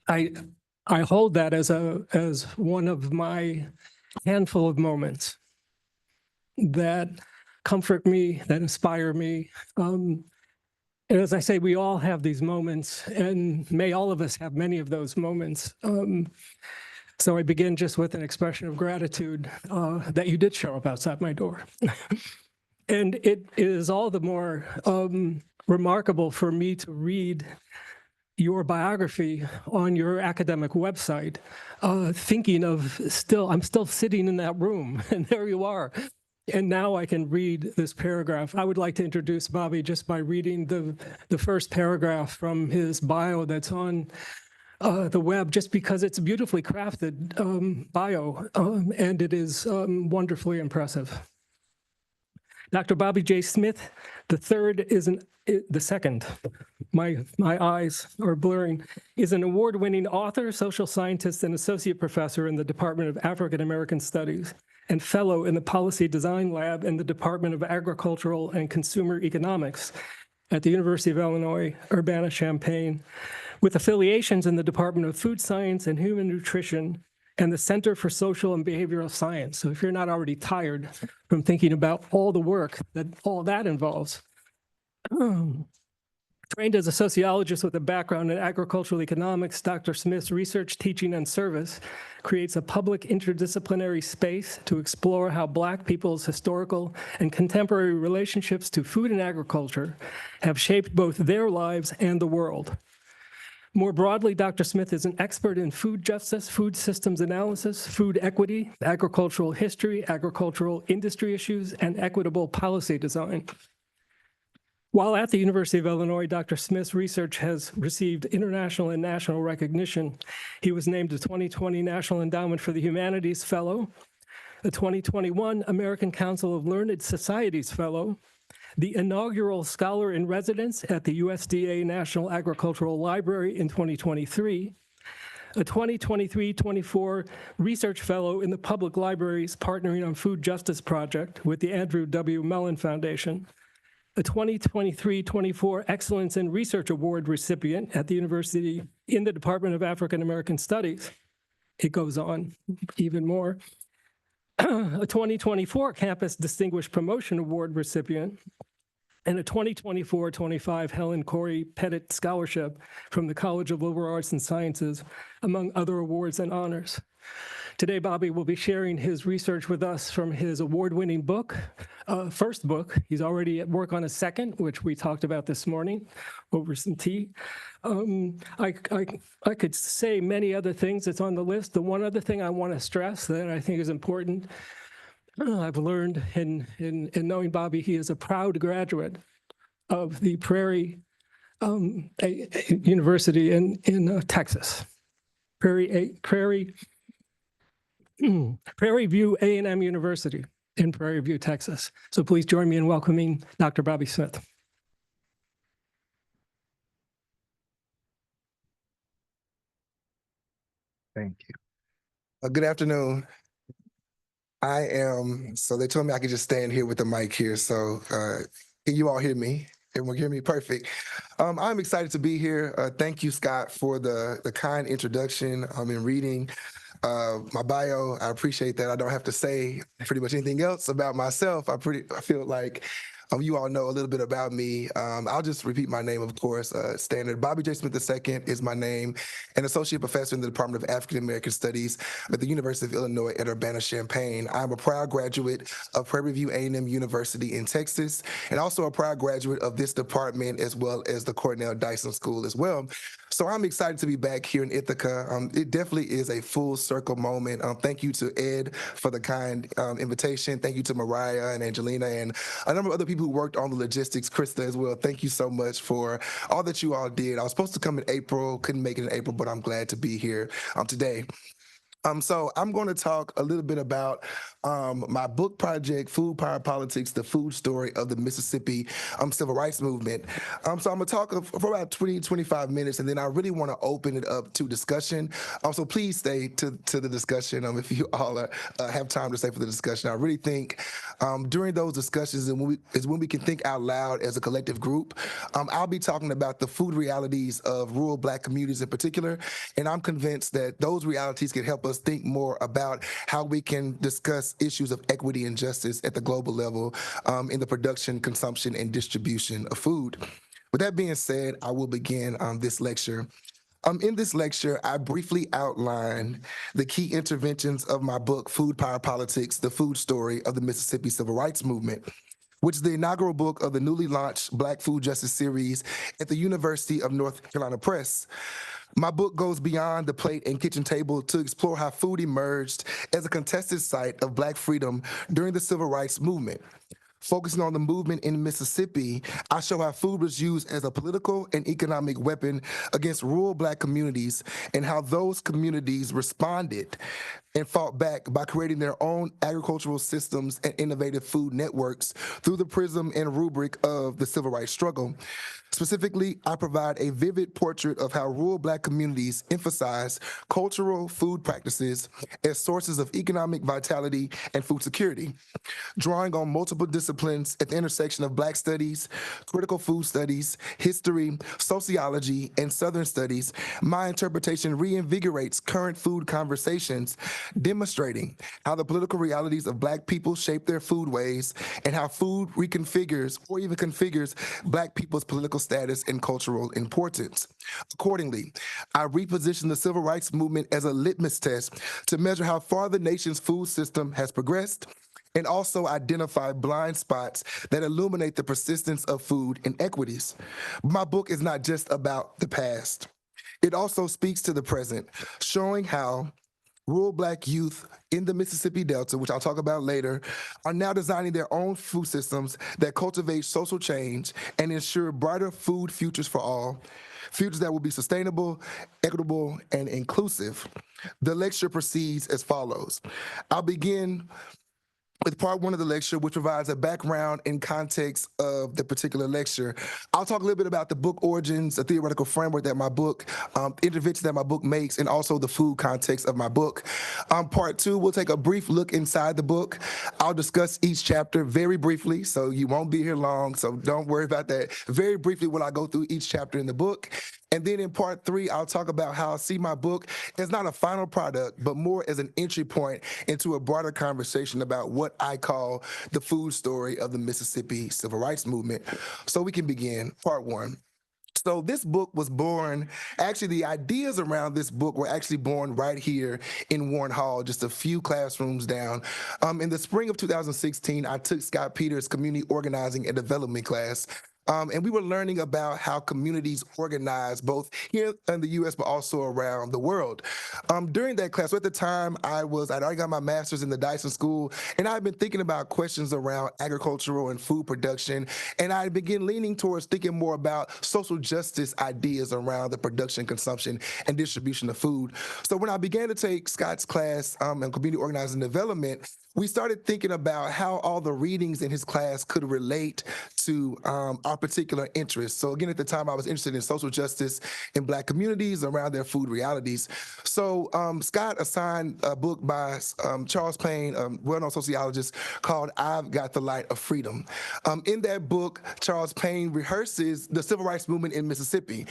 I I hold that as one of my handful of moments that comfort me, that inspire me. And as I say, we all have these moments, and may all of us have many of those moments. So I begin just with an expression of gratitude that you did show up outside my door. And it is all the more remarkable for me to read your biography on your academic website, thinking of I'm still sitting in that room, and there you are. And now I can read this paragraph. I would like to introduce Bobby just by reading the first paragraph from his bio that's on the web, just because it's a beautifully crafted bio, and it is wonderfully impressive. Dr. Bobby J. Smith, the second, my eyes are blurring, is an award-winning author, social scientist, and associate professor in the Department of African American Studies, and fellow in the Policy Design Lab in the Department of Agricultural and Consumer Economics at the University of Illinois, Urbana-Champaign, with affiliations in the Department of Food Science and Human Nutrition and the Center for Social and Behavioral Science. So if you're not already tired from thinking about all the work that all that involves. Trained as a sociologist with a background in agricultural economics, Dr. Smith's research, teaching, and service creates a public interdisciplinary space to explore how Black people's historical and contemporary relationships to food and agriculture have shaped both their lives and the world. More broadly, Dr. Smith is an expert in food justice, food systems analysis, food equity, agricultural history, agricultural industry issues, and equitable policy design. While at the University of Illinois, Dr. Smith's research has received international and national recognition. He was named a 2020 National Endowment for the Humanities Fellow, a 2021 American Council of Learned Societies Fellow, the inaugural Scholar in Residence at the USDA National Agricultural Library in 2023, a 2023-24 Research Fellow in the Public Libraries Partnering on Food Justice Project with the Andrew W. Mellon Foundation, a 2023-24 Excellence in Research Award recipient at the University in the Department of African American Studies. It goes on even more. A 2024 Campus Distinguished Promotion Award recipient, and a 2024-25 Helen Corey Pettit Scholarship from the College of Liberal Arts and Sciences, among other awards and honors. Today, Bobby will be sharing his research with us from his award-winning book, first book. He's already at work on a second, which we talked about this morning over some tea. I could say many other things that's on the list. The one other thing I want to stress that I think is important, I've learned in knowing Bobby, he is a proud graduate of the Prairie University in Texas. Prairie View A&M University in Prairie View, Texas. So please join me in welcoming Dr. Bobby Smith. Thank you. Good afternoon. So they told me I could just stand here with the mic here. So can you all hear me? Everyone hear me? Perfect. I'm excited to be here. Thank you, Scott, for the kind introduction in reading my bio. I appreciate that. I don't have to say pretty much anything else about myself. I feel like you all know a little bit about me. I'll just repeat my name, of course, standard. Bobby J. Smith II is my name, an associate professor in the Department of African American Studies at the University of Illinois at Urbana-Champaign. I'm a proud graduate of Prairie View A&M University in Texas, and also a proud graduate of this department as well as the Cornell Dyson School as well. So I'm excited to be back here in Ithaca. It definitely is a full circle moment. Thank you to Ed for the kind invitation. Thank you to Mariah and Angelina and a number of other people who worked on the logistics, Krista as well. Thank you so much for all that you all did. I was supposed to come in April, couldn't make it in April, but I'm glad to be here today. So I'm going to talk a little bit about my book project, Food Power Politics, the food story of the Mississippi Civil Rights Movement. So I'm going to talk for about 20, 25 minutes, and then I really want to open it up to discussion. So please stay to the discussion if you all have time to stay for the discussion. I really think during those discussions is when we can think out loud as a collective group. I'll be talking about the food realities of rural Black communities in particular, and I'm convinced that those realities can help us think more about how we can discuss issues of equity and justice at the global level in the production, consumption, and distribution of food. With that being said, I will begin this lecture. In this lecture, I briefly outline the key interventions of my book, Food Power Politics, the food story of the Mississippi Civil Rights Movement, which is the inaugural book of the newly launched Black Food Justice series at the University of North Carolina Press. My book goes beyond the plate and kitchen table to explore how food emerged as a contested site of Black freedom during the Civil Rights Movement. Focusing on the movement in Mississippi, I show how food was used as a political and economic weapon against rural Black communities and how those communities responded and fought back by creating their own agricultural systems and innovative food networks through the prism and rubric of the civil rights struggle. Specifically, I provide a vivid portrait of how rural Black communities emphasize cultural food practices as sources of economic vitality and food security. Drawing on multiple disciplines at the intersection of Black studies, critical food studies, history, sociology, and Southern studies, my interpretation reinvigorates current food conversations, demonstrating how the political realities of Black people shape their foodways and how food reconfigures or even configures Black people's political status and cultural importance. Accordingly, I reposition the civil rights movement as a litmus test to measure how far the nation's food system has progressed and also identify blind spots that illuminate the persistence of food inequities. My book is not just about the past. It also speaks to the present, showing how rural Black youth in the Mississippi Delta, which I'll talk about later, are now designing their own food systems that cultivate social change and ensure brighter food futures for all, futures that will be sustainable, equitable, and inclusive. The lecture proceeds as follows. I'll begin with part one of the lecture, which provides a background and context of the particular lecture. I'll talk a little bit about the book origins, a theoretical framework that my book, interventions that my book makes, and also the food context of my book. Part two, we'll take a brief look inside the book. I'll discuss each chapter very briefly, so you won't be here long, so don't worry about that. Very briefly will I go through each chapter in the book. And then in part three, I'll talk about how I see my book as not a final product, but more as an entry point into a broader conversation about what I call the food story of the Mississippi Civil Rights Movement. So we can begin part one. So this book was born, actually the ideas around this book were actually born right here in Warren Hall, just a few classrooms down. In the spring of 2016, I took Scott Peters' community organizing and development class. And we were learning about how communities organize both here in the U.S. but also around the world. During that class, so at the time I'd already got my master's in the Dyson School, and I'd been thinking about questions around agricultural and food production, and I began leaning towards thinking more about social justice ideas around the production, consumption, and distribution of food. So when I began to take Scott's class in community organizing and development, we started thinking about how all the readings in his class could relate to our particular interests. So again, at the time, I was interested in social justice in Black communities around their food realities. So Scott assigned a book by Charles Payne, a well-known sociologist, called I've Got the Light of Freedom. In that book, Charles Payne rehearses the civil rights movement in Mississippi.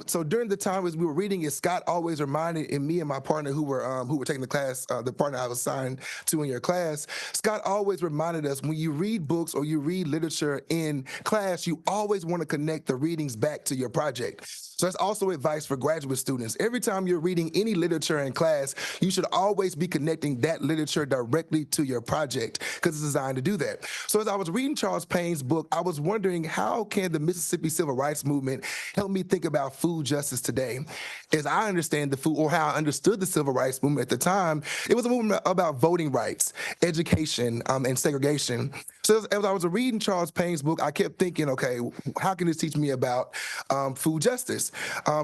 So during the time as we were reading it, Scott always reminded me and my partner who were taking the class, the partner I was assigned to in your class, Scott always reminded us when you read books or you read literature in class, you always want to connect the readings back to your project. So that's also advice for graduate students. Every time you're reading any literature in class, you should always be connecting that literature directly to your project because it's designed to do that. So as I was reading Charles Payne's book, I was wondering how can the Mississippi Civil Rights Movement help me think about food justice today? As I understand the food, or how I understood the Civil Rights Movement at the time, it was a movement about voting rights, education, and segregation. So as I was reading Charles Payne's book, I kept thinking, okay, how can this teach me about food justice?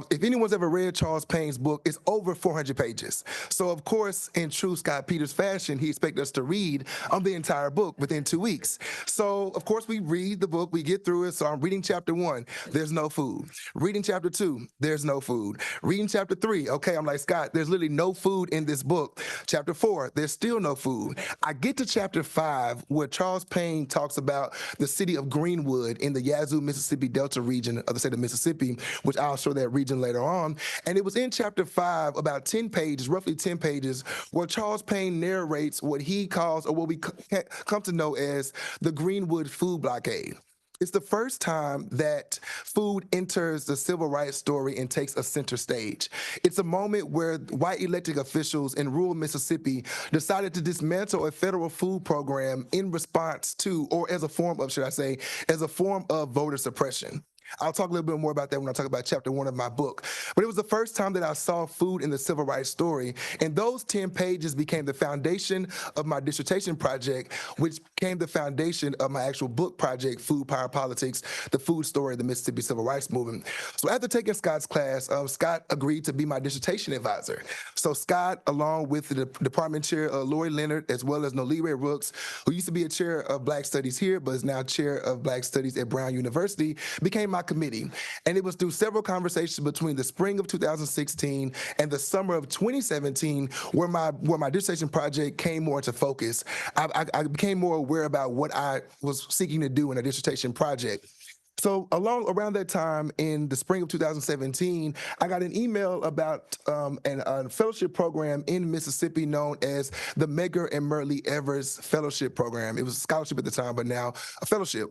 If anyone's ever read Charles Payne's book, it's over 400 pages. So of course, in true Scott Peters fashion, he expected us to read the entire book within 2 weeks. So of course, we read the book, we get through it. So I'm reading chapter 1, there's no food. Reading chapter 2, there's no food. Reading chapter 3, okay, I'm like, Scott, there's literally no food in this book. Chapter 4, there's still no food. I get to chapter 5, where Charles Payne talks about the city of Greenwood in the Yazoo, Mississippi Delta region of the state of Mississippi, which I'll show that region later on. And it was in chapter 5, about 10 pages, roughly 10 pages, where Charles Payne narrates what he calls, or what we come to know as, the Greenwood food blockade. It's the first time that food enters the civil rights story and takes a center stage. It's a moment where white elected officials in rural Mississippi decided to dismantle a federal food program in response to, or as a form of, should I say, as a form of voter suppression. I'll talk a little bit more about that when I talk about chapter 1 of my book. But it was the first time that I saw food in the civil rights story. And those 10 pages became the foundation of my dissertation project, which became the foundation of my actual book project, Food, Power, Politics, the Food Story of the Mississippi Civil Rights Movement. So after taking Scott's class, Scott agreed to be my dissertation advisor. So Scott, along with the department chair, Lori Leonard, as well as Nolire Rooks, who used to be a chair of Black Studies here, but is now chair of Black Studies at Brown University, became my committee. And it was through several conversations between the spring of 2016 and the summer of 2017 where my dissertation project came more into focus. I became more aware about what I was seeking to do in a dissertation project. So around that time in the spring of 2017, I got an email about a fellowship program in Mississippi known as the Medgar and Murley Evers Fellowship Program. It was a scholarship at the time, but now a fellowship.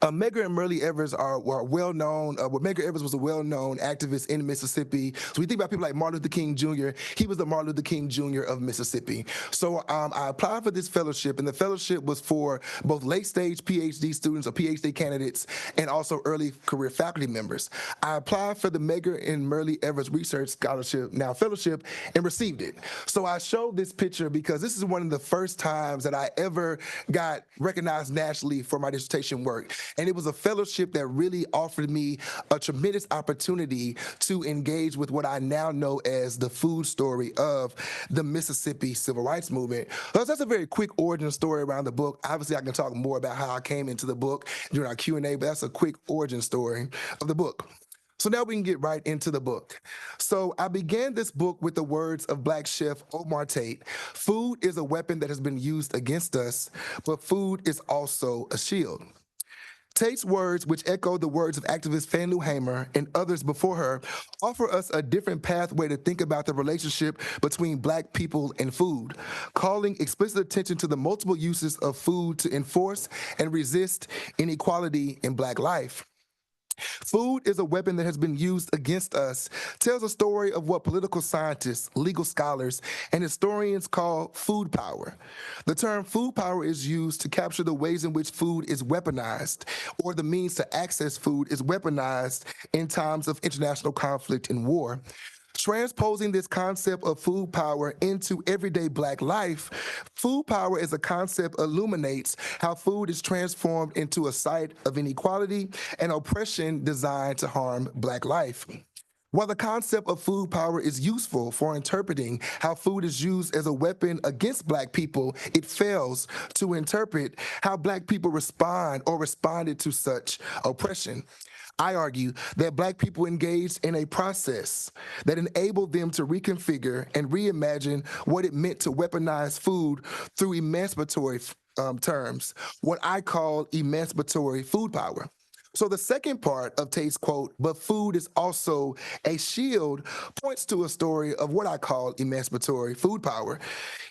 Medgar and Murley Evers were well-known. Medgar Evers was a well-known activist in Mississippi. So we think about people like Martin Luther King Jr. He was the Martin Luther King Jr. of Mississippi. So I applied for this fellowship, and the fellowship was for both late-stage PhD students or PhD candidates and also early career faculty members. I applied for the Medgar and Murley Evers Research Scholarship, now fellowship, and received it. So I showed this picture because this is one of the first times that I ever got recognized nationally for my dissertation work. And it was a fellowship that really offered me a tremendous opportunity to engage with what I now know as the food story of the Mississippi Civil Rights Movement. So that's a very quick origin story around the book. Obviously, I can talk more about how I came into the book during our Q&A, but that's a quick origin story of the book. So now we can get right into the book. So I began this book with the words of Black chef Omar Tate. Food is a weapon that has been used against us, but food is also a shield. Tate's words, which echo the words of activist Fannie Lou Hamer and others before her, offer us a different pathway to think about the relationship between Black people and food, calling explicit attention to the multiple uses of food to enforce and resist inequality in Black life. Food is a weapon that has been used against us, tells a story of what political scientists, legal scholars, and historians call food power. The term food power is used to capture the ways in which food is weaponized, or the means to access food is weaponized in times of international conflict and war. Transposing this concept of food power into everyday Black life, food power as a concept illuminates how food is transformed into a site of inequality and oppression designed to harm Black life. While the concept of food power is useful for interpreting how food is used as a weapon against Black people, it fails to interpret how Black people respond or responded to such oppression. I argue that Black people engaged in a process that enabled them to reconfigure and reimagine what it meant to weaponize food through emancipatory terms, what I call emancipatory food power. So the second part of Tate's quote, "But food is also a shield," points to a story of what I call emancipatory food power.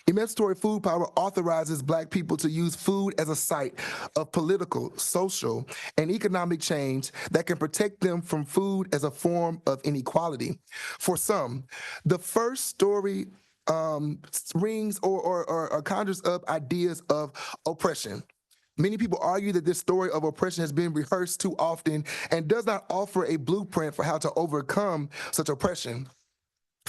Emancipatory food power authorizes Black people to use food as a site of political, social, and economic change that can protect them from food as a form of inequality. For some, the first story rings or conjures up ideas of oppression. Many people argue that this story of oppression has been rehearsed too often and does not offer a blueprint for how to overcome such oppression.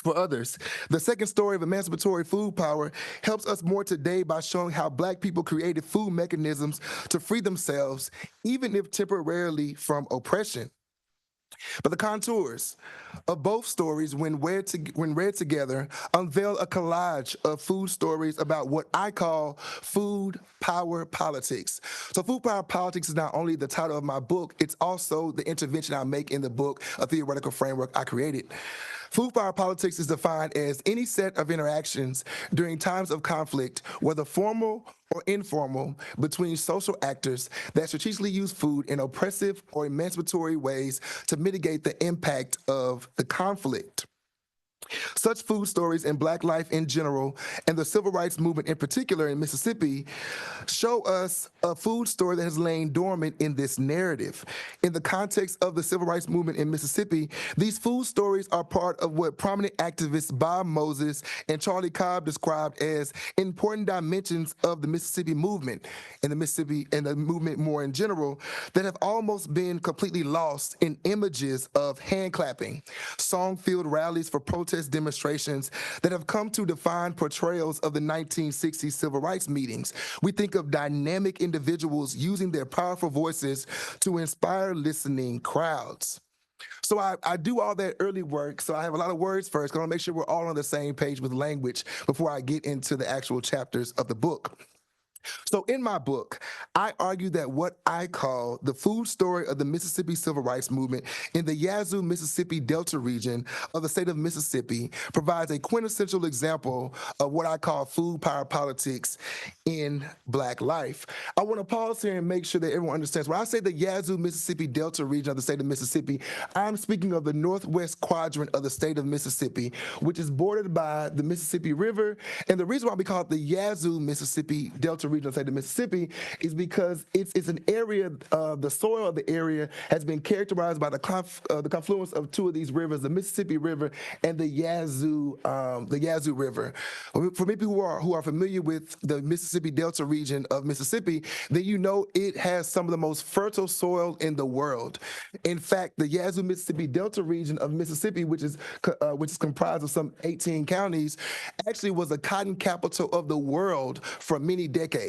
for others. The second story of emancipatory food power helps us more today by showing how Black people created food mechanisms to free themselves, even if temporarily, from oppression. But the contours of both stories, when read together, unveil a collage of food stories about what I call food power politics. So food power politics is not only the title of my book, it's also the intervention I make in the book, a theoretical framework I created. Food power politics is defined as any set of interactions during times of conflict, whether formal or informal, between social actors that strategically use food in oppressive or emancipatory ways to mitigate the impact of the conflict. Such food stories in Black life in general, and the civil rights movement in particular in Mississippi, show us a food story that has lain dormant in this narrative. In the context of the civil rights movement in Mississippi, these food stories are part of what prominent activists Bob Moses and Charlie Cobb described as important dimensions of the Mississippi movement, and the movement more in general, that have almost been completely lost in images of hand clapping, song-filled rallies for protest demonstrations that have come to define portrayals of the 1960s civil rights meetings. We think of dynamic individuals using their powerful voices to inspire listening crowds. So I do all that early work, so I have a lot of words first. I want to make sure we're all on the same page with language before I get into the actual chapters of the book. So in my book, I argue that what I call the food story of the Mississippi Civil Rights Movement in the Yazoo, Mississippi Delta region of the state of Mississippi provides a quintessential example of what I call food power politics in Black life. I want to pause here and make sure that everyone understands. When I say the Yazoo, Mississippi Delta region of the state of Mississippi, I'm speaking of the northwest quadrant of the state of Mississippi, which is bordered by the Mississippi River. And the reason why we call it the Yazoo, Mississippi Delta region of the state of Mississippi is because it's an area, the soil of the area has been characterized by the confluence of two of these rivers, the Mississippi River and the Yazoo River. For people who are familiar with the Mississippi Delta region of Mississippi, then you know it has some of the most fertile soil in the world. In fact, the Yazoo, Mississippi Delta region of Mississippi, which is comprised of some 18 counties, actually was a cotton capital of the world for many decades.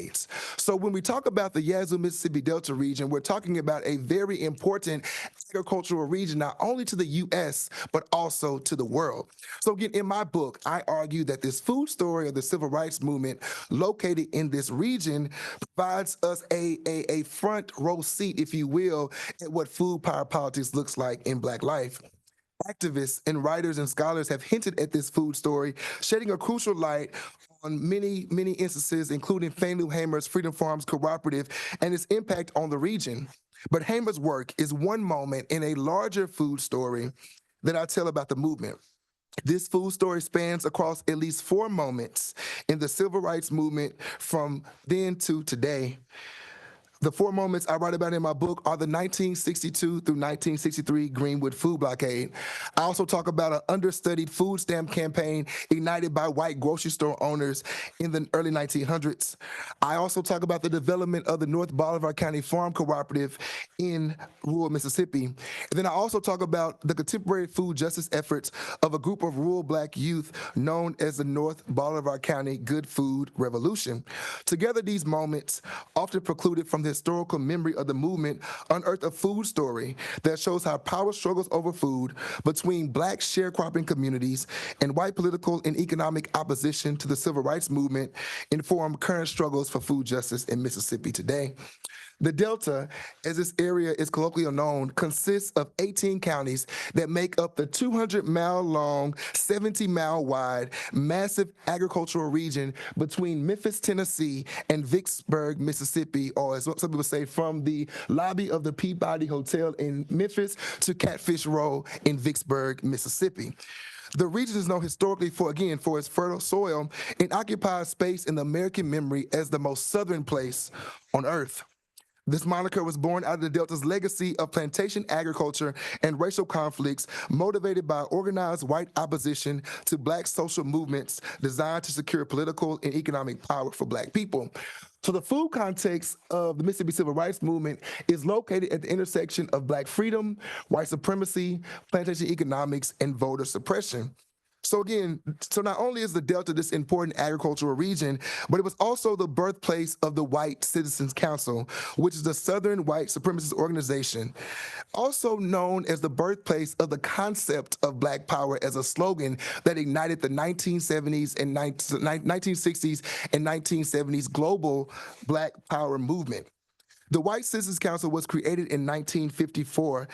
So when we talk about the Yazoo, Mississippi Delta region, we're talking about a very important agricultural region, not only to the U.S., but also to the world. So again, in my book, I argue that this food story of the civil rights movement located in this region provides us a front row seat, if you will, at what food power politics looks like in Black life. Activists and writers and scholars have hinted at this food story, shedding a crucial light on many, many instances, including Faneuil Hamer's Freedom Farms Cooperative and its impact on the region. But Hamer's work is one moment in a larger food story that I tell about the movement. This food story spans across at least 4 moments in the civil rights movement from then to today. The 4 moments I write about in my book are the 1962 through 1963 Greenwood food blockade. I also talk about an understudied food stamp campaign ignited by white grocery store owners in the early 1900s. I also talk about the development of the North Bolivar County Farm Cooperative in rural Mississippi. And then I also talk about the contemporary food justice efforts of a group of rural Black youth known as the North Bolivar County Good Food Revolution. Together, these moments, often precluded from the historical memory of the movement, unearthed a food story that shows how power struggles over food between Black sharecropping communities and white political and economic opposition to the civil rights movement inform current struggles for food justice in Mississippi today. The Delta, as this area is colloquially known, consists of 18 counties that make up the 200-mile-long, 70-mile-wide, massive agricultural region between Memphis, Tennessee, and Vicksburg, Mississippi, or as some people say, from the lobby of the Peabody Hotel in Memphis to Catfish Row in Vicksburg, Mississippi. The region is known historically for its fertile soil and occupies space in the American memory as the most southern place on earth. This moniker was born out of the Delta's legacy of plantation agriculture and racial conflicts motivated by organized white opposition to Black social movements designed to secure political and economic power for Black people. So the food context of the Mississippi Civil Rights Movement is located at the intersection of Black freedom, white supremacy, plantation economics, and voter suppression. So again, so not only is the Delta this important agricultural region, but it was also the birthplace of the White Citizens Council, which is the Southern white supremacist organization, also known as the birthplace of the concept of Black Power as a slogan that ignited the 1970s and 1960s and 1970s global Black Power movement. The White Citizens Council was created in 1954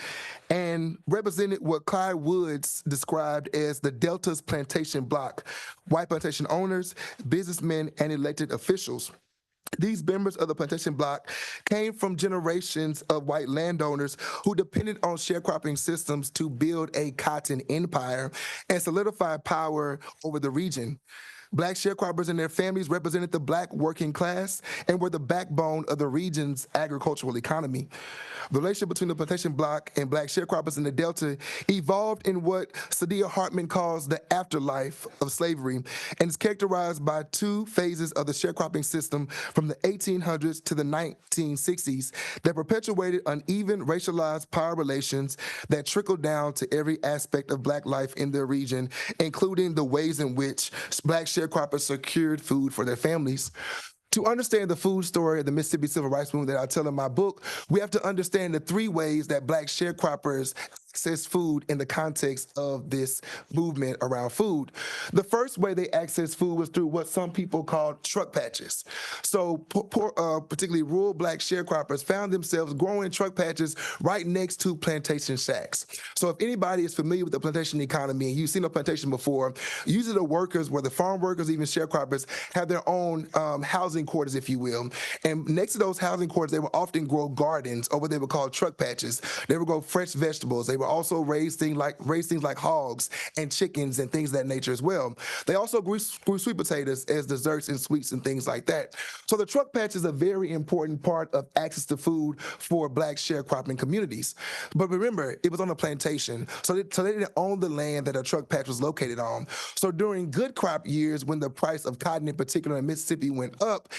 and represented what Clyde Woods described as the Delta's plantation bloc, white plantation owners, businessmen, and elected officials. These members of the plantation bloc came from generations of white landowners who depended on sharecropping systems to build a cotton empire and solidify power over the region. Black sharecroppers and their families represented the Black working class and were the backbone of the region's agricultural economy. The relationship between the plantation bloc and Black sharecroppers in the Delta evolved in what Saidiya Hartman calls the afterlife of slavery and is characterized by two phases of the sharecropping system from the 1800s to the 1960s that perpetuated uneven racialized power relations that trickled down to every aspect of Black life in their region, including the ways in which Black sharecroppers secured food for their families. To understand the food story of the Mississippi Civil Rights Movement that I tell in my book, we have to understand the three ways that Black sharecroppers access food in the context of this movement around food. The first way they access food was through what some people call truck patches. So particularly rural Black sharecroppers found themselves growing truck patches right next to plantation shacks. So if anybody is familiar with the plantation economy and you've seen a plantation before, usually the workers, whether farm workers, even sharecroppers, have their own housing quarters, if you will. And next to those housing quarters, they would often grow gardens, or what they would call truck patches. They would grow fresh vegetables. They would also raise things like hogs and chickens and things of that nature as well. They also grew sweet potatoes as desserts and sweets and things like that. So the truck patch is a very important part of access to food for Black sharecropping communities. But remember, it was on a plantation, so they didn't own the land that a truck patch was located on. So during good crop years, when the price of cotton in particular in Mississippi went up,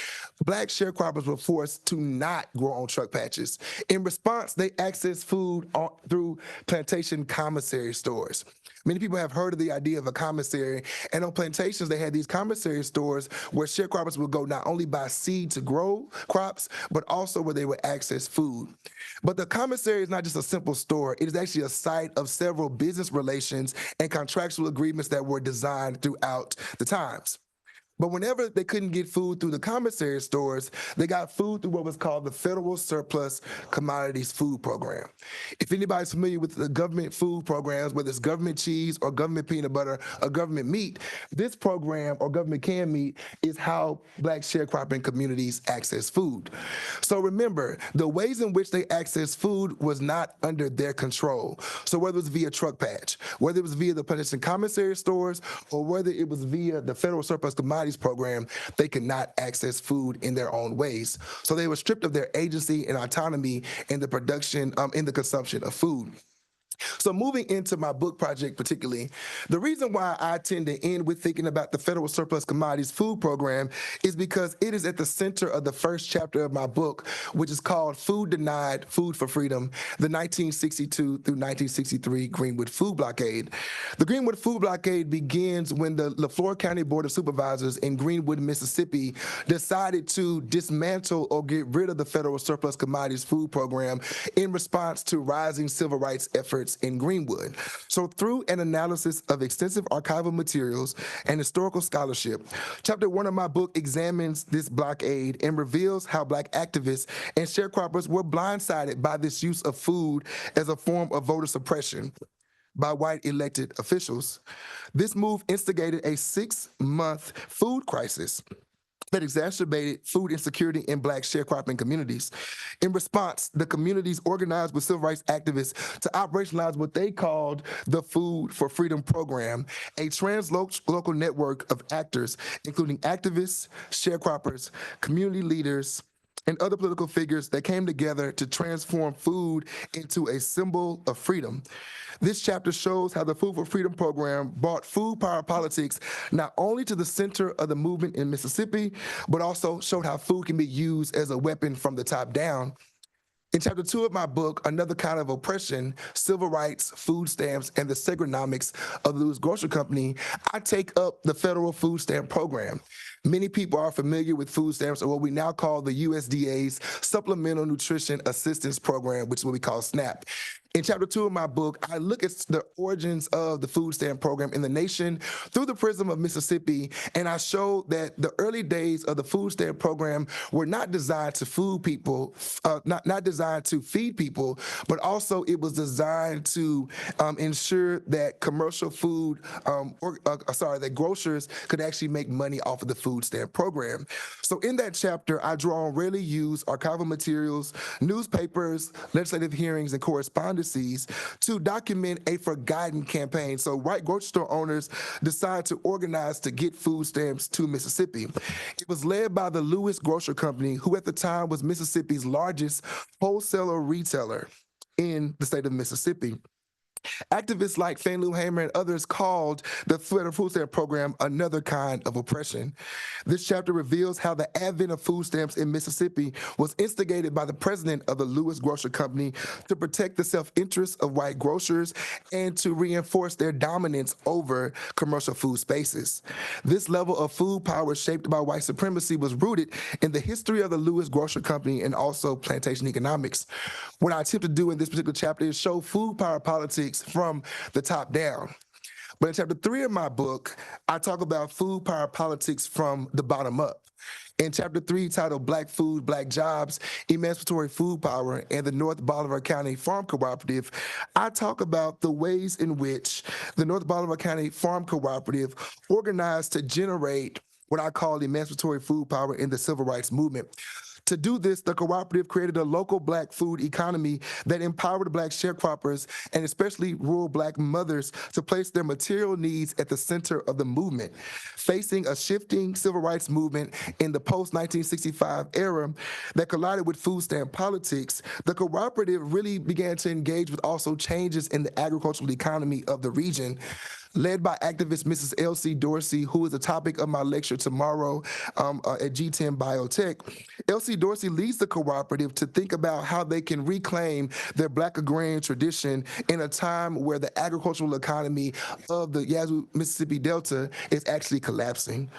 Black sharecroppers were forced to not grow on truck patches. In response, they accessed food through plantation commissary stores. Many people have heard of the idea of a commissary, and on plantations, they had these commissary stores where sharecroppers would go not only buy seed to grow crops, but also where they would access food. But the commissary is not just a simple store. It is actually a site of several business relations and contractual agreements that were designed throughout the times. But whenever they couldn't get food through the commissary stores, they got food through what was called the Federal Surplus Commodities Food Program. If anybody's familiar with the government food programs, whether it's government cheese or government peanut butter or government meat, this program or government canned meat is how Black sharecropping communities access food. So remember, the ways in which they access food was not under their control. So whether it was via truck patch, whether it was via the plantation commissary stores, or whether it was via the Federal Surplus Commodities Program, they could not access food in their own ways. So they were stripped of their agency and autonomy in the production, in the consumption of food. So moving into my book project particularly, the reason why I tend to end with thinking about the Federal Surplus Commodities Food Program is because it is at the center of the first chapter of my book, which is called Food Denied, Food for Freedom, the 1962 through 1963 Greenwood Food Blockade. The Greenwood Food Blockade begins when the LaFleur County Board of Supervisors in Greenwood, Mississippi, decided to dismantle or get rid of the Federal Surplus Commodities Food Program in response to rising civil rights efforts in Greenwood. So through an analysis of extensive archival materials and historical scholarship, chapter 1 of my book examines this blockade and reveals how Black activists and sharecroppers were blindsided by this use of food as a form of voter suppression by white elected officials. This move instigated a 6-month food crisis that exacerbated food insecurity in Black sharecropping communities. In response, the communities organized with civil rights activists to operationalize what they called the Food for Freedom Program, a translocal network of actors, including activists, sharecroppers, community leaders, and other political figures that came together to transform food into a symbol of freedom. This chapter shows how the Food for Freedom program brought food power politics not only to the center of the movement in Mississippi, but also showed how food can be used as a weapon from the top down. In chapter 2 of my book, Another Kind of Oppression, Civil Rights, Food Stamps, and the Segronomics of the Lewis Grocery Company, I take up the federal food stamp program. Many people are familiar with food stamps, or what we now call the USDA's Supplemental Nutrition Assistance Program, which is what we call SNAP. In chapter 2 of my book, I look at the origins of the food stamp program in the nation through the prism of Mississippi, and I show that the early days of the food stamp program were not designed to food people, not designed to feed people, but also it was designed to ensure that commercial food, that grocers could actually make money off of the food stamp program. So in that chapter, I draw on rarely used archival materials, newspapers, legislative hearings, and correspondence to document a forgotten campaign. So white grocery store owners decided to organize to get food stamps to Mississippi. It was led by the Lewis Grocery Company, who at the time was Mississippi's largest wholesaler retailer in the state of Mississippi. Activists like Fannie Hamer and others called the federal food stamp program another kind of oppression. This chapter reveals how the advent of food stamps in Mississippi was instigated by the president of the Lewis Grocery Company to protect the self-interest of white grocers and to reinforce their dominance over commercial food spaces. This level of food power shaped by white supremacy was rooted in the history of the Lewis Grocery Company and also plantation economics. What I attempt to do in this particular chapter is show food power politics from the top down. But in chapter 3 of my book, I talk about food power politics from the bottom up. In chapter 3, titled Black Food, Black Jobs, Emancipatory Food Power, and the North Bolivar County Farm Cooperative, I talk about the ways in which the North Bolivar County Farm Cooperative organized to generate what I call emancipatory food power in the civil rights movement. To do this, the cooperative created a local Black food economy that empowered Black sharecroppers and especially rural Black mothers to place their material needs at the center of the movement. Facing a shifting civil rights movement in the post-1965 era that collided with food stamp politics, the cooperative really began to engage with also changes in the agricultural economy of the region. Led by activist Mrs. Elsie Dorsey, who is the topic of my lecture tomorrow at G10 Biotech. Elsie Dorsey leads the cooperative to think about how they can reclaim their Black agrarian tradition in a time where the agricultural economy of the Yazoo, Mississippi Delta is actually collapsing.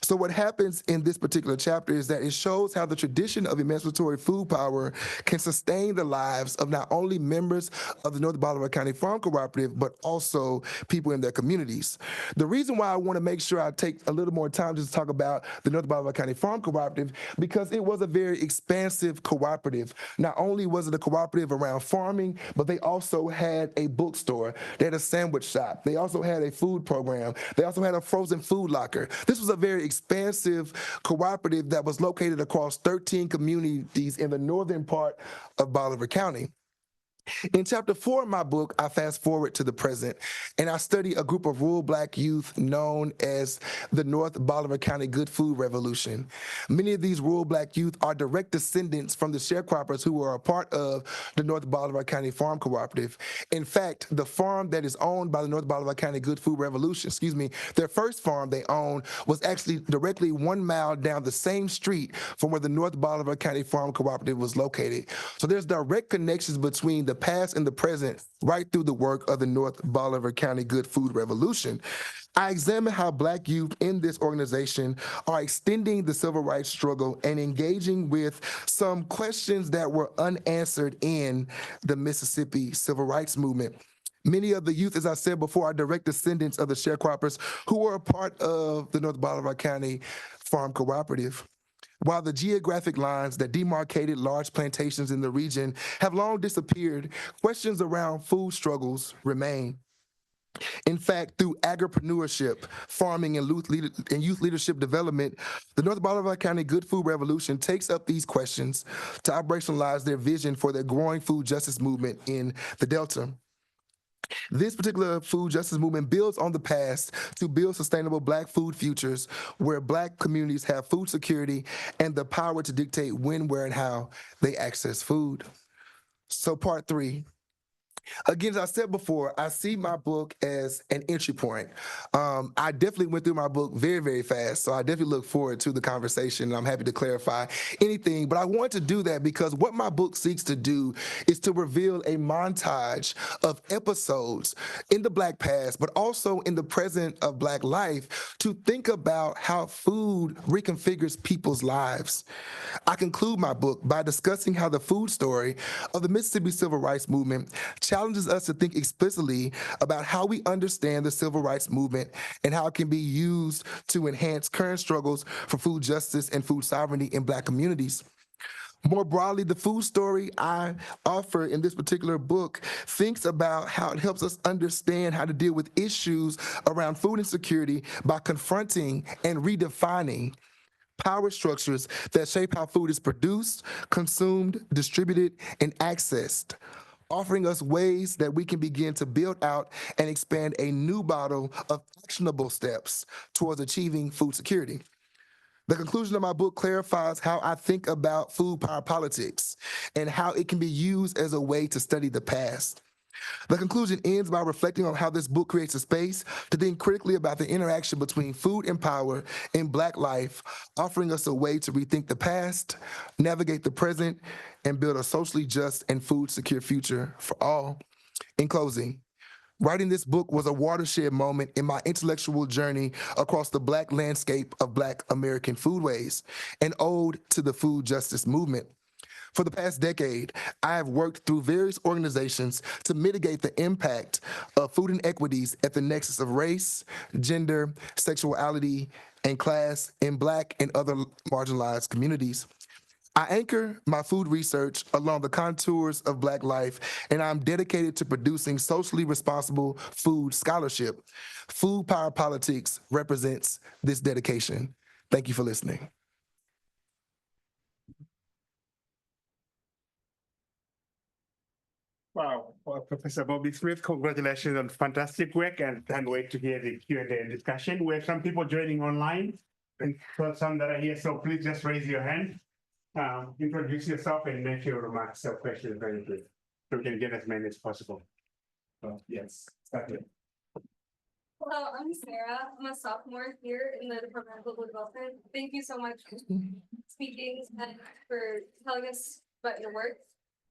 So what happens in this particular chapter is that it shows how the tradition of emancipatory food power can sustain the lives of not only members of the North Bolivar County Farm Cooperative, but also people in their communities. The reason why I want to make sure I take a little more time just to talk about the North Bolivar County Farm Cooperative, because it was a very expansive cooperative. Not only was it a cooperative around farming, but they also had a bookstore. They had a sandwich shop. They also had a food program. They also had a frozen food locker. This was a very expansive cooperative that was located across 13 communities in the northern part of Bolivar County. In chapter 4 of my book, I fast forward to the present, and I study a group of rural Black youth known as the North Bolivar County Good Food Revolution. Many of these rural Black youth are direct descendants from the sharecroppers who were a part of the North Bolivar County Farm Cooperative. In fact, the farm that is owned by the North Bolivar County Good Food Revolution, their first farm they owned was actually directly 1 mile down the same street from where the North Bolivar County Farm Cooperative was located. So there's direct connections between the past and the present right through the work of the North Bolivar County Good Food Revolution. I examine how Black youth in this organization are extending the civil rights struggle and engaging with some questions that were unanswered in the Mississippi civil rights movement. Many of the youth, as I said before, are direct descendants of the sharecroppers who were a part of the North Bolivar County Farm Cooperative. While the geographic lines that demarcated large plantations in the region have long disappeared, questions around food struggles remain. In fact, through agripreneurship, farming, and youth leadership development, the North Bolivar County Good Food Revolution takes up these questions to operationalize their vision for their growing food justice movement in the Delta. This particular food justice movement builds on the past to build sustainable Black food futures where Black communities have food security and the power to dictate when, where, and how they access food. So part 3, Again, as I said before, I see my book as an entry point. I definitely went through my book very, very fast, so I definitely look forward to the conversation, and I'm happy to clarify anything. But I want to do that because what my book seeks to do is to reveal a montage of episodes in the Black past, but also in the present of Black life, to think about how food reconfigures people's lives. I conclude my book by discussing how the food story of the Mississippi Civil Rights Movement challenges us to think explicitly about how we understand the civil rights movement and how it can be used to enhance current struggles for food justice and food sovereignty in Black communities. More broadly, the food story I offer in this particular book thinks about how it helps us understand how to deal with issues around food insecurity by confronting and redefining power structures that shape how food is produced, consumed, distributed, and accessed, offering us ways that we can begin to build out and expand a new model of actionable steps towards achieving food security. The conclusion of my book clarifies how I think about food power politics and how it can be used as a way to study the past. The conclusion ends by reflecting on how this book creates a space to think critically about the interaction between food and power in Black life, offering us a way to rethink the past, navigate the present, and build a socially just and food secure future for all. In closing, writing this book was a watershed moment in my intellectual journey across the Black landscape of Black American foodways, an ode to the food justice movement. For the past decade, I have worked through various organizations to mitigate the impact of food inequities at the nexus of race, gender, sexuality, and class in Black and other marginalized communities. I anchor my food research along the contours of Black life, and I'm dedicated to producing socially responsible food scholarship. Food Power Politics represents this dedication. Thank you for listening. Wow, well, Professor Bobby Smith, congratulations on fantastic work, and can't wait to hear the Q&A discussion. We have some people joining online and some that are here, so please just raise your hand, introduce yourself and make your remarks or questions very quick, so we can get as many as possible. So, yes, start here. Hello, I'm Sarah. I'm a sophomore here in the Department of Global Development. Thank you so much for speaking and for telling us about your work.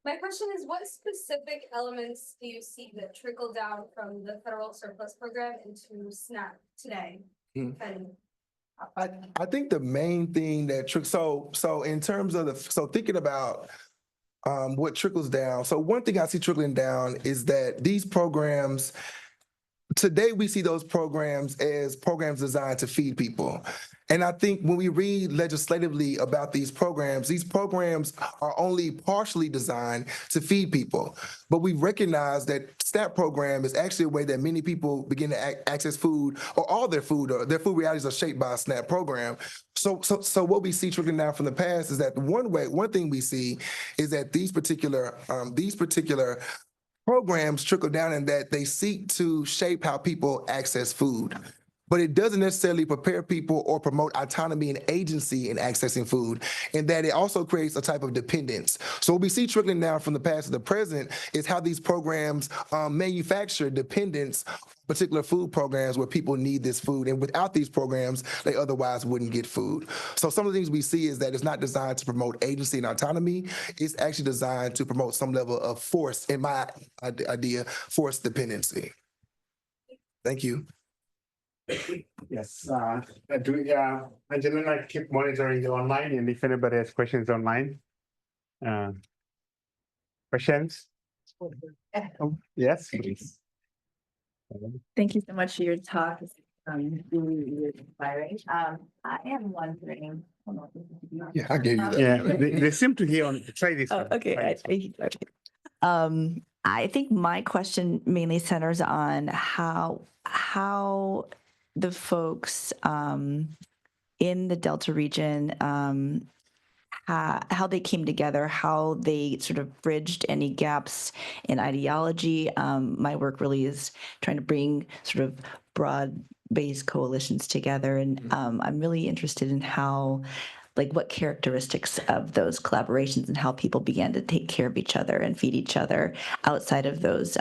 My question is, what specific elements do you see that trickle down from the federal surplus program into SNAP today? And I think the main thing that so in terms of thinking about what trickles down. So one thing I see trickling down is that these programs today we see those programs as programs designed to feed people. And I think when we read legislatively about these programs are only partially designed to feed people. But we recognize that SNAP program is actually a way that many people begin to access food, or all their food realities are shaped by a SNAP program. So what we see trickling down from the past is that one thing we see is that these particular programs trickle down in that they seek to shape how people access food. But it doesn't necessarily prepare people or promote autonomy and agency in accessing food, and that it also creates a type of dependence. So what we see trickling down from the past to the present is how these programs manufacture dependence on particular food programs where people need this food, and without these programs, they otherwise wouldn't get food. So some of the things we see is that it's not designed to promote agency and autonomy. It's actually designed to promote some level of force, in my idea, forced dependency. Thank you. Yes, Angela, I keep monitoring the online, and if anybody has questions online. Questions? Oh, yes, please. Thank you so much for your talk. It's really inspiring. I am wondering. Yeah, I gave you that. Yeah, they seem to hear on. Try this. Oh, one. okay. Try this one. I think my question mainly centers on how the folks in the Delta region, how they came together, how they sort of bridged any gaps in ideology. My work really is trying to bring sort of broad-based coalitions together, and I'm really interested in how like what characteristics of those collaborations and how people began to take care of each other and feed each other outside of those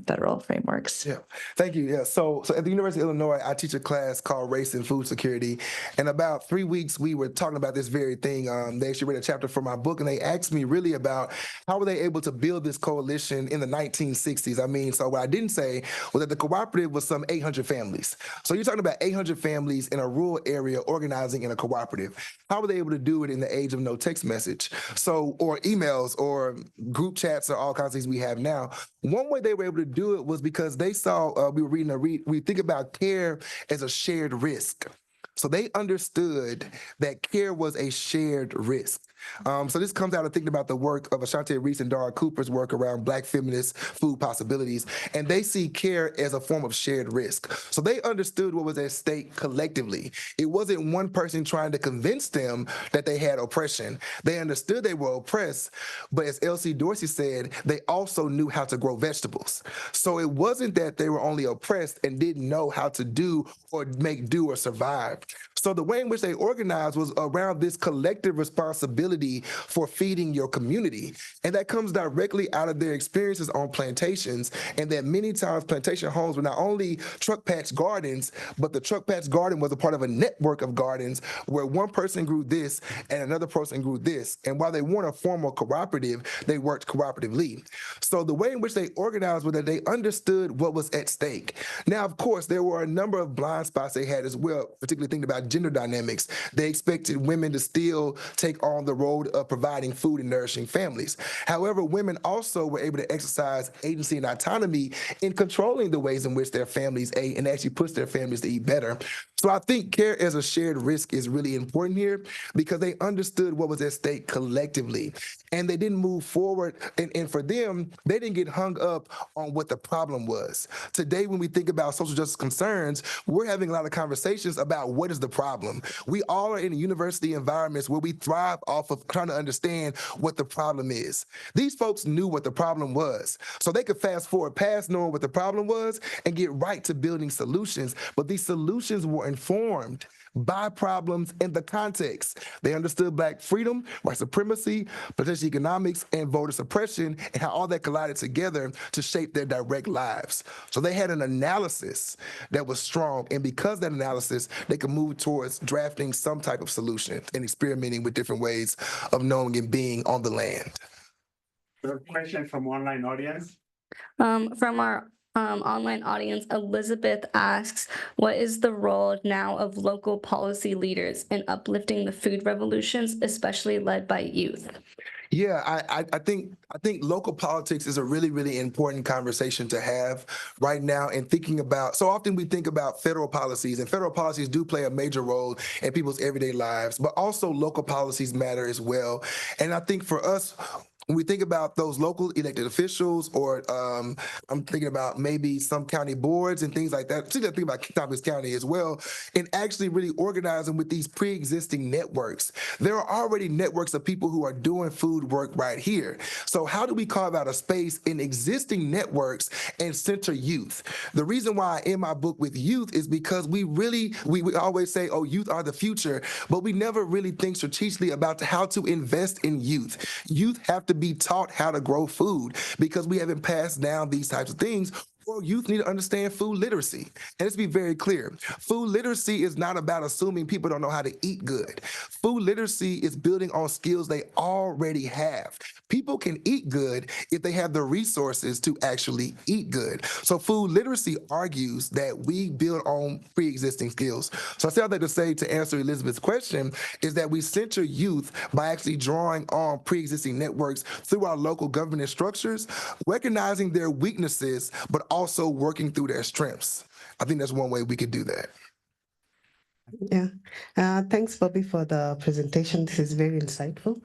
federal frameworks. Yeah, thank you. Yeah, so at the University of Illinois, I teach a class called Race and Food Security, and about 3 weeks we were talking about this very thing. They actually read a chapter from my book, and they asked me really about how were they able to build this coalition in the 1960s. I mean, so what I didn't say was that the cooperative was some 800 families. So you're talking about 800 families in a rural area organizing in a cooperative. How were they able to do it in the age of no text message? So, or emails or group chats or all kinds of things we have now. One way they were able to do it was because they saw, we were we think about care as a shared risk. So they understood that care was a shared risk. So this comes out of thinking about the work of Ashanti Reese and Dara Cooper's work around Black feminist food possibilities, and they see care as a form of shared risk. So they understood what was at stake collectively. It wasn't one person trying to convince them that they had oppression. They understood they were oppressed, but as Elsie Dorsey said, they also knew how to grow vegetables. So it wasn't that they were only oppressed and didn't know how to do or make do or survive. So the way in which they organized was around this collective responsibility for feeding your community. And that comes directly out of their experiences on plantations, and that many times plantation homes were not only truck patch gardens, but the truck patch garden was a part of a network of gardens where one person grew this and another person grew this. And while they weren't a formal cooperative, they worked cooperatively. So the way in which they organized was that they understood what was at stake. Now, of course, there were a number of blind spots they had as well, particularly thinking about gender dynamics. They expected women to still take on the role of providing food and nourishing families. However, women also were able to exercise agency and autonomy in controlling the ways in which their families ate and actually push their families to eat better. So I think care as a shared risk is really important here because they understood what was at stake collectively, and they didn't move forward. And for them, they didn't get hung up on what the problem was. Today, when we think about social justice concerns, we're having a lot of conversations about what is the problem. We all are in university environments where we thrive off of trying to understand what the problem is. These folks knew what the problem was, so they could fast forward past knowing what the problem was and get right to building solutions. But these solutions were informed by problems in the context. They understood Black freedom, white supremacy, potential economics, and voter suppression, and how all that collided together to shape their direct lives. So they had an analysis that was strong, and because of that analysis, they could move towards drafting some type of solution and experimenting with different ways of knowing and being on the land. Question from online audience. From our online audience, Elizabeth asks, what is the role now of local policy leaders in uplifting the food revolutions, especially led by youth? Yeah, I think local politics is a really, really important conversation to have right now. And thinking about, so often we think about federal policies, and federal policies do play a major role in people's everyday lives, but also local policies matter as well. And I think for us, when we think about those local elected officials, or I'm thinking about maybe some county boards and things like that, particularly think about Tompkins County as well, and actually really organizing with these pre-existing networks. There are already networks of people who are doing food work right here. So how do we carve out a space in existing networks and center youth? The reason why I end my book with youth is because we always say, oh, youth are the future, but we never really think strategically about how to invest in youth. Youth have to be taught how to grow food because we haven't passed down these types of things. Well, youth need to understand food literacy. And let's be very clear. Food literacy is not about assuming people don't know how to eat good. Food literacy is building on skills they already have. People can eat good if they have the resources to actually eat good. So food literacy argues that we build on pre-existing skills. So I say all that to say, to answer Elizabeth's question, is that we center youth by actually drawing on pre-existing networks through our local governance structures, recognizing their weaknesses, but also working through their strengths. I think that's one way we could do that. Yeah. Thanks, Bobby, for the presentation. This is very insightful.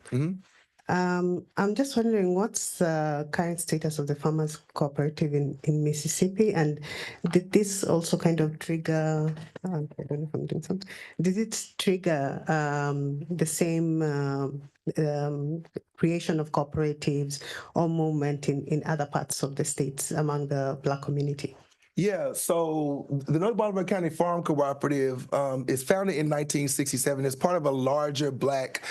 I'm just wondering, what's the current status of the Farmers Cooperative in Mississippi? And did this also kind of trigger, I don't know if I'm doing something, did it trigger the same creation of cooperatives or movement in other parts of the states among the Black community? Yeah, so the North Baltimore County Farm Cooperative is founded in 1967 as part of a larger Black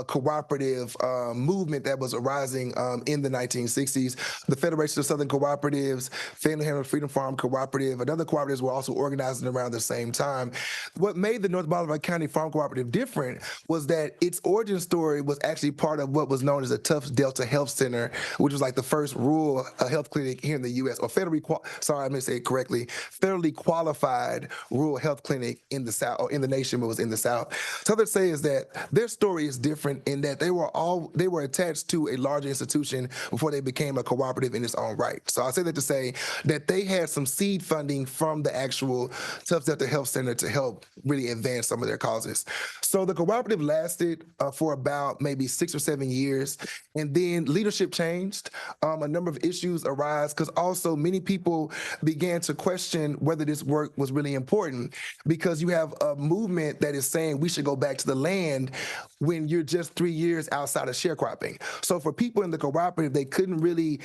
cooperative movement that was arising in the 1960s. The Federation of Southern Cooperatives, Family Handler Freedom Farm Cooperative, and other cooperatives were also organizing around the same time. What made the North Baltimore County Farm Cooperative different was that its origin story was actually part of what was known as the Tufts Delta Health Center, which was like the first rural health clinic here in the U.S. or federally, sorry, I meant to say it correctly, federally qualified rural health clinic in the South, or in the nation, but was in the South. So what I'd say is that their story is different in that they were attached to a larger institution before they became a cooperative in its own right. So I say that to say that they had some seed funding from the actual Tufts Delta Health Center to help really advance some of their causes. So the cooperative lasted for about maybe 6 or 7 years, and then leadership changed. A number of issues arise because also many people began to question whether this work was really important, because you have a movement that is saying we should go back to the land when you're just 3 years outside of sharecropping. So for people in the cooperative, they couldn't really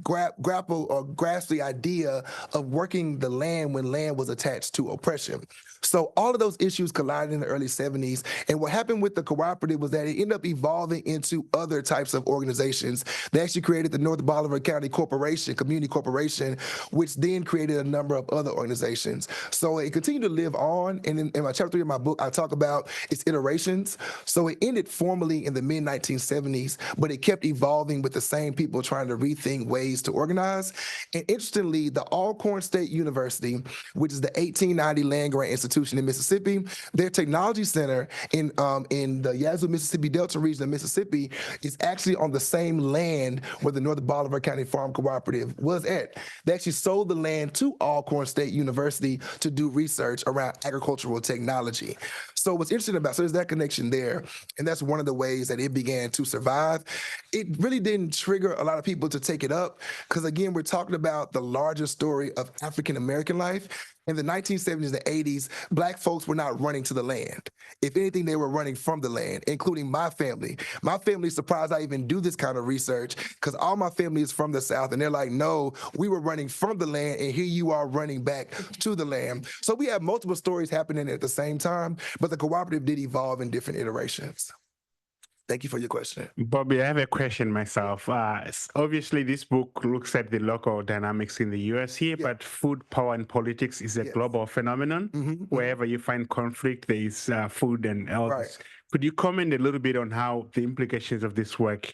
grapple or grasp the idea of working the land when land was attached to oppression. So all of those issues collided in the early 70s. And what happened with the cooperative was that it ended up evolving into other types of organizations. They actually created the North Baltimore County Corporation, Community Corporation, which then created a number of other organizations. So it continued to live on. And in my chapter 3 of my book, I talk about its iterations. So it ended formally in the mid-1970s, but it kept evolving with the same people trying to rethink ways to organize. And interestingly, the Alcorn State University, which is the 1890 land-grant institution in Mississippi, their technology center in the Yazoo, Mississippi Delta region of Mississippi is actually on the same land where the North Baltimore County Farm Cooperative was at. They actually sold the land to Alcorn State University to do research around agricultural technology. So what's interesting about, so there's that connection there, and that's one of the ways that it began to survive. It really didn't trigger a lot of people to take it up, because again, we're talking about the larger story of African American life. In the 1970s and 80s, Black folks were not running to the land. If anything, they were running from the land, including my family. My family's surprised I even do this kind of research, because all my family is from the South, and they're like, no, we were running from the land, and here you are running back to the land. So we have multiple stories happening at the same time, but the cooperative did evolve in different iterations. Thank you for your question. Bobby, I have a question myself. Obviously, this book looks at the local dynamics in the US here, but food, power, and politics is a global phenomenon. Wherever you find conflict, there is food and all this. Could you comment a little bit on how the implications of this work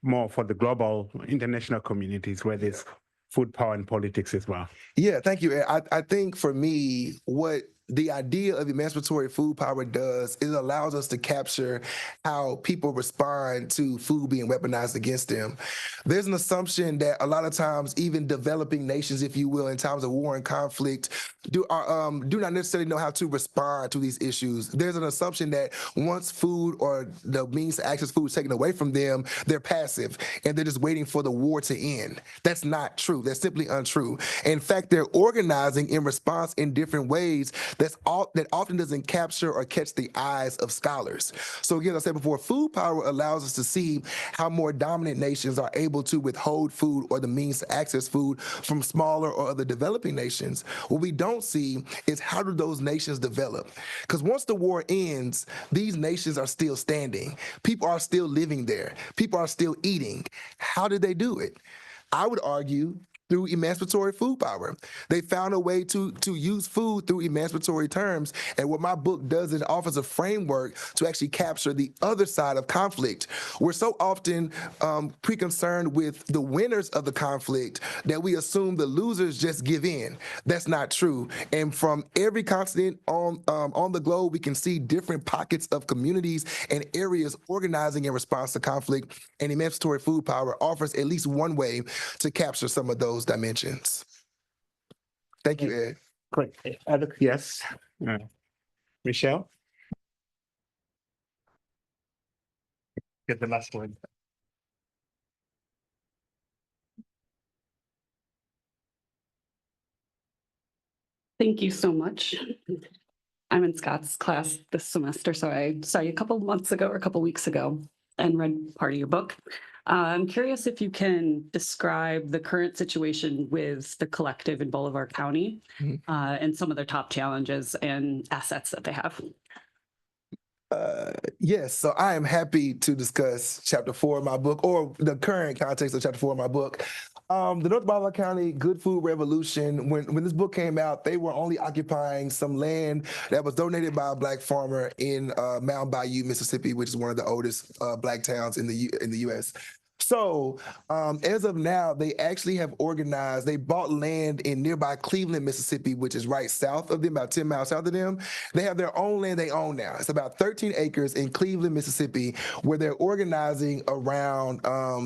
more for the global international communities where there's food, power, and politics as well? Yeah, thank you. I think for me, what the idea of emancipatory food power does is it allows us to capture how people respond to food being weaponized against them. There's an assumption that a lot of times, even developing nations, if you will, in times of war and conflict, do not necessarily know how to respond to these issues. There's an assumption that once food or the means to access food is taken away from them, they're passive and they're just waiting for the war to end. That's not true. That's simply untrue. In fact, they're organizing in response in different ways that often doesn't capture or catch the eyes of scholars. So again, as I said before, food power allows us to see how more dominant nations are able to withhold food or the means to access food from smaller or other developing nations. What we don't see is how do those nations develop? Because once the war ends, these nations are still standing. People are still living there. People are still eating. How did they do it? I would argue through emancipatory food power. They found a way to use food through emancipatory terms. And what my book does is it offers a framework to actually capture the other side of conflict. We're so often preconcerned with the winners of the conflict that we assume the losers just give in. That's not true. And from every continent on the globe, we can see different pockets of communities and areas organizing in response to conflict. And emancipatory food power offers at least one way to capture some of those dimensions. Thank you, Ed. Great. Yes. Michelle? Get the last one. Thank you so much. I'm in Scott's class this semester, so I saw you a couple months ago or a couple weeks ago and read part of your book. I'm curious if you can describe the current situation with the collective in Bolivar County and some of their top challenges and assets that they have. Yes, so I am happy to discuss chapter 4 of my book, or the current context of chapter 4 of my book. The North Bolivar County Good Food Revolution, when this book came out, they were only occupying some land that was donated by a Black farmer in Mound Bayou, Mississippi, which is one of the oldest Black towns in the U.S. So as of now, they actually have organized, they bought land in nearby Cleveland, Mississippi, which is right south of them, about 10 miles south of them. They have their own land they own now. It's about 13 acres in Cleveland, Mississippi, where they're organizing around,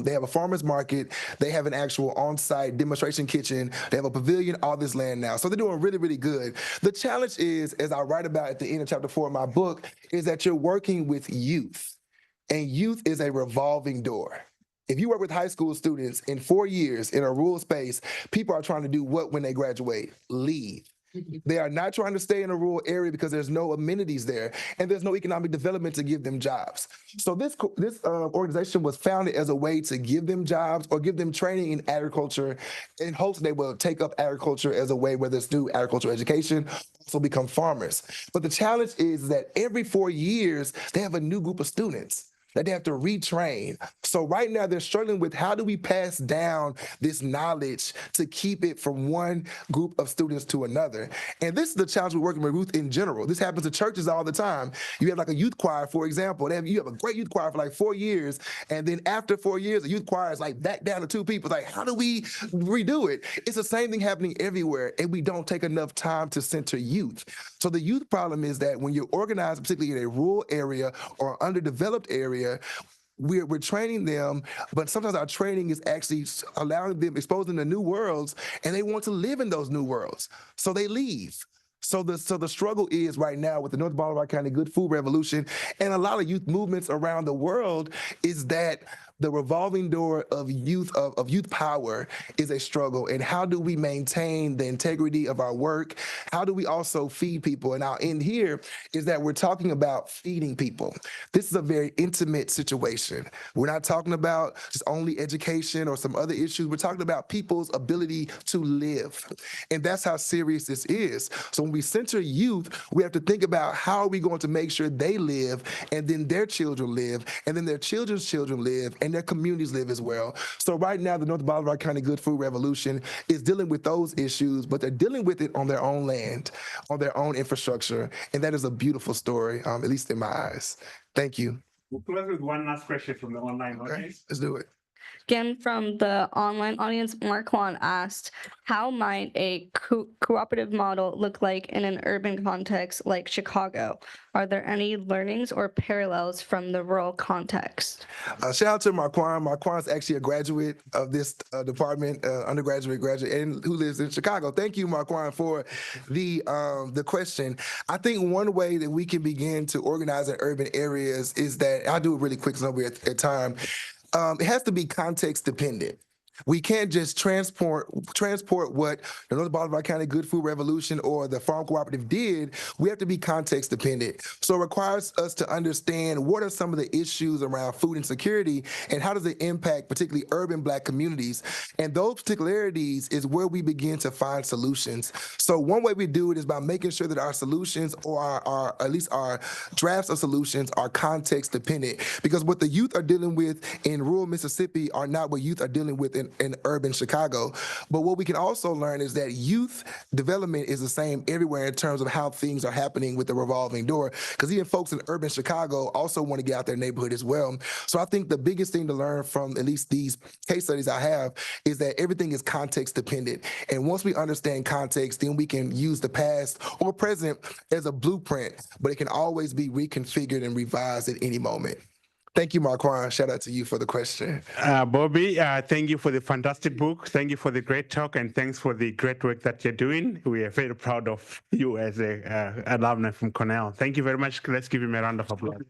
they have a farmer's market, they have an actual on-site demonstration kitchen, they have a pavilion, all this land now. So they're doing really, really good. The challenge is, as I write about at the end of chapter 4 of my book, is that you're working with youth, and youth is a revolving door. If you work with high school students in 4 years in a rural space, people are trying to do what when they graduate? Leave. They are not trying to stay in a rural area because there's no amenities there and there's no economic development to give them jobs. So this organization was founded as a way to give them jobs or give them training in agriculture in hopes they will take up agriculture as a way, whether it's through agricultural education, also become farmers. But the challenge is that every 4 years, they have a new group of students that they have to retrain. So right now they're struggling with how do we pass down this knowledge to keep it from one group of students to another. And this is the challenge we're working with youth in general. This happens to churches all the time. You have like a youth choir, for example. You have a great youth choir for like 4 years. And then after 4 years, the youth choir is like back down to 2 people. It's like, how do we redo it? It's the same thing happening everywhere. And we don't take enough time to center youth. So the youth problem is that when you're organized, particularly in a rural area or underdeveloped area, we're training them, but sometimes our training is actually allowing them, exposing to new worlds, and they want to live in those new worlds. So they leave. So the struggle is right now with the North Bolivar County Good Food Revolution and a lot of youth movements around the world is that the revolving door of youth power is a struggle. And how do we maintain the integrity of our work? How do we also feed people? And I'll end here is that we're talking about feeding people. This is a very intimate situation. We're not talking about just only education or some other issues. We're talking about people's ability to live. And that's how serious this is. So when we center youth, we have to think about how are we going to make sure they live and then their children live and then their children's children live and their communities live as well. So right now, the North Bolivar County Good Food Revolution is dealing with those issues, but they're dealing with it on their own land, on their own infrastructure. And that is a beautiful story, at least in my eyes. Thank you. We'll close with one last question from the online audience. Let's do it. Again, from the online audience, Mark Juan asked, how might a cooperative model look like in an urban context like Chicago? Are there any learnings or parallels from the rural context? Shout out to Marquand. Marquand is actually a graduate of this department, undergraduate, graduate, and who lives in Chicago. Thank you, Marquand, for the question. I think one way that we can begin to organize in urban areas is that, I'll do it really quick so we're at time. It has to be context dependent. We can't just transport what the North Bolivar County Good Food Revolution or the Farm Cooperative did. We have to be context dependent. So it requires us to understand what are some of the issues around food insecurity and how does it impact particularly urban Black communities. And those particularities is where we begin to find solutions. So one way we do it is by making sure that our solutions or our at least our drafts of solutions are context dependent, because what the youth are dealing with in rural Mississippi are not what youth are dealing with in urban Chicago. But what we can also learn is that youth development is the same everywhere in terms of how things are happening with the revolving door, because even folks in urban Chicago also want to get out their neighborhood as well. So I think the biggest thing to learn from at least these case studies I have is that everything is context dependent. And once we understand context, then we can use the past or present as a blueprint, but it can always be reconfigured and revised at any moment. Thank you, Marquand. Shout out to you for the question. Bobby, thank you for the fantastic book. Thank you for the great talk, and thanks for the great work that you're doing. We are very proud of you as a alumni from Cornell. Thank you very much. Let's give him a round of applause.